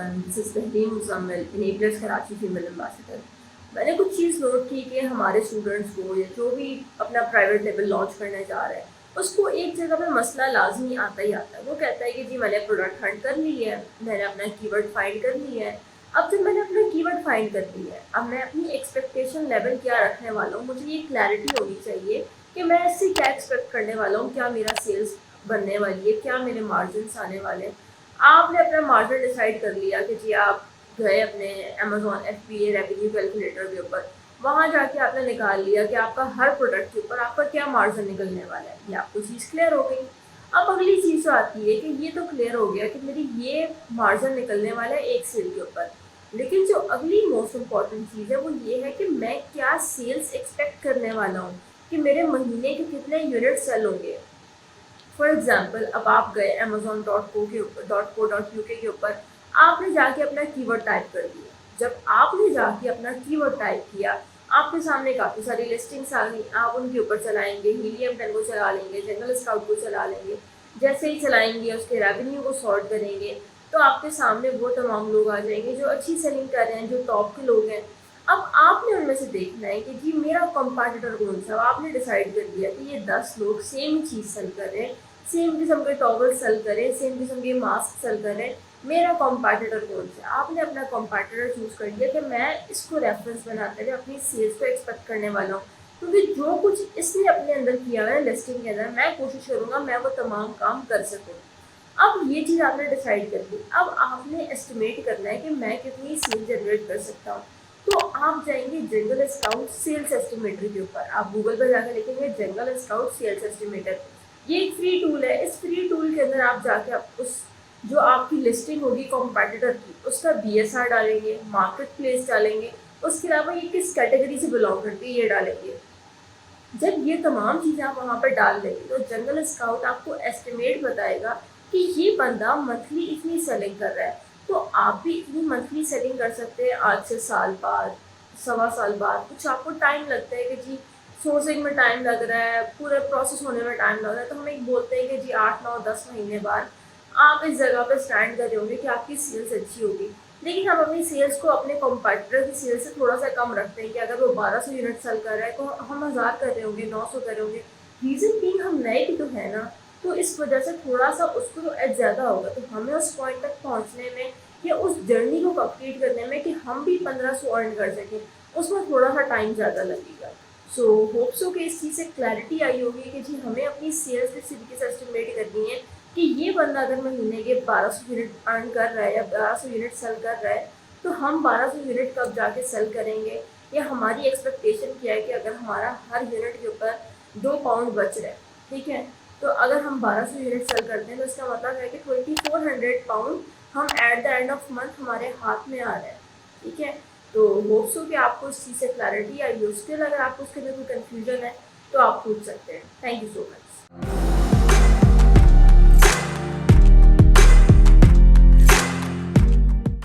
Everyone, this is Tehreen Muzammil, enablers Karachi female ambassador. मैंने कुछ चीज़ note की कि हमारे स्टूडेंट्स को या जो भी अपना प्राइवेट लेवल लॉन्च करने जा रहे हैं, उसको एक जगह पे मसला लाजमी आता ही आता है। वो कहता है कि जी मैंने प्रोडक्ट हंट कर ली है, मैंने अपना कीवर्ड फाइंड कर लिया है। अब जब मैंने अपना कीवर्ड फाइंड कर लिया है, अब मैं अपनी एक्सपेक्टेशन लेवल क्या रखने वाला हूँ, मुझे ये क्लैरिटी होनी चाहिए कि मैं इससे क्या एक्सपेक्ट करने वाला हूँ, क्या मेरा सेल्स बनने वाली है, क्या मेरे मार्जिन आने वाले हैं। आपने अपना मार्जिन डिसाइड कर लिया कि जी आप गए अपने अमेज़ॉन FBA रेवेन्यू कैलकुलेटर के ऊपर, वहाँ जाके आपने निकाल लिया कि आपका हर प्रोडक्ट के ऊपर आपका क्या मार्जिन निकलने वाला है। ये आपको चीज़ क्लियर हो गई। अब अगली चीज़ जो आती है कि ये तो क्लियर हो गया कि मेरी ये मार्जिन निकलने वाला है एक सेल के ऊपर, लेकिन जो अगली मोस्ट इम्पॉर्टेंट चीज़ है वो ये है कि मैं क्या सेल्स एक्सपेक्ट करने वाला हूँ, कि मेरे महीने के कितने यूनिट सेल होंगे। फॉर एग्जाम्पल, अब आप गए amazon.co.uk के ऊपर, आपने जाके अपना कीवर्ड टाइप कर दिया। जब आपने जाके अपना कीवर्ड टाइप किया, आपके सामने काफ़ी सारी लिस्टिंग्स आ गई। आप उनके ऊपर चलाएंगे, हीलियम 10 को चला लेंगे, जंगल स्काउट को चला लेंगे। जैसे ही चलाएंगे उसके रेवेन्यू को सॉर्ट करेंगे, तो आपके सामने वो तमाम लोग आ जाएंगे जो अच्छी सेलिंग कर रहे हैं, जो टॉप के लोग हैं। अब आपने उनमें से देखना है कि जी मेरा कॉम्पिटिटर कौन सा। आपने डिसाइड कर दिया कि ये 10 लोग सेम चीज़ सेल कर रहे हैं, सेम किस्म के टॉवल सेल करें, सेम किस्म के मास्क सेल करें, मेरा कॉम्पिटिटर कौन सा। आपने अपना कॉम्पिटिटर चूज़ कर दिया कि मैं इसको रेफरेंस बनाते हुए अपनी सेल्स को एक्सपेक्ट करने वाला हूँ, क्योंकि जो कुछ इसने अपने अंदर किया है लिस्टिंग के अंदर, मैं कोशिश करूँगा मैं वो तमाम काम कर सकूँ। अब ये चीज़ आपने डिसाइड कर ली। अब आपने एस्टिमेट करना है कि मैं कितनी सेल जनरेट कर सकता हूँ। तो आप जाएंगे जंगल स्काउट सेल्स एस्टिमेटर के ऊपर, आप गूगल पर जाकर लिखेंगे जंगल स्काउट सेल्स एस्टिमेटर। ये एक फ्री टूल है। इस फ्री टूल के अंदर आप जाके आप उस जो आपकी लिस्टिंग होगी कॉम्पिटिटर की, उसका BSR डालेंगे, मार्केट प्लेस डालेंगे, उसके अलावा ये किस कैटेगरी से बिलोंग करती है ये डालेंगे। जब ये तमाम चीज़ें आप वहाँ पर डाल देंगे तो जंगल स्काउट आपको एस्टिमेट बताएगा कि ये बंदा मंथली इतनी सेलिंग कर रहा है, तो आप भी इतनी मंथली सेलिंग कर सकते हैं। आज से साल बाद, सवा साल बाद, कुछ आपको टाइम लगता है कि जी सोर्सिंग में टाइम लग रहा है, पूरे प्रोसेस होने में टाइम लग रहा है, तो हम एक बोलते हैं कि जी 8 9 10 महीने बाद आप इस जगह पर स्टैंड कर रहे होंगे कि आपकी सेल्स अच्छी होगी। लेकिन हम अपनी सेल्स को अपने कॉम्पिटिटर की सेल्स से थोड़ा सा कम रखते हैं कि अगर वो 1200 यूनिट सेल कर रहा है तो हम 1000 कर रहे होंगे, 900 कर रहे होंगे। रीज़न बीइंग हम नए भी तो है ना, तो इस वजह से थोड़ा सा उसको तो एज ज़्यादा होगा। तो हमें उस पॉइंट तक पहुँचने में या उस जर्नी को कंप्लीट करने में कि हम भी 1500 अर्न कर सकें, उसमें थोड़ा सा टाइम ज़्यादा लगेगा। सो होप सो कि इस चीज़ से क्लैरिटी आई होगी कि जी हमें अपनी सेल्स किस तरीके से एस्टिमेट करनी है कि ये बंदा अगर महीने के 1200 यूनिट अर्न कर रहा है या 1200 यूनिट सेल कर रहा है, तो हम 1200 यूनिट कब जाके सेल करेंगे, या हमारी एक्सपेक्टेशन क्या है कि अगर हमारा हर यूनिट के ऊपर 2 पाउंड बच रहा है, ठीक है, तो अगर हम 1200 यूनिट सेल करते हैं तो इसका मतलब है कि 2400 पाउंड हम at the end of month हमारे हाथ में आ रहा है। ठीक है, तो होप सो कि आपको इस चीज़ से क्लैरिटी आई हो। स्टिल अगर आपको उसके अंदर कोई कन्फ्यूजन है तो आप पूछ सकते हैं। Thank you so much.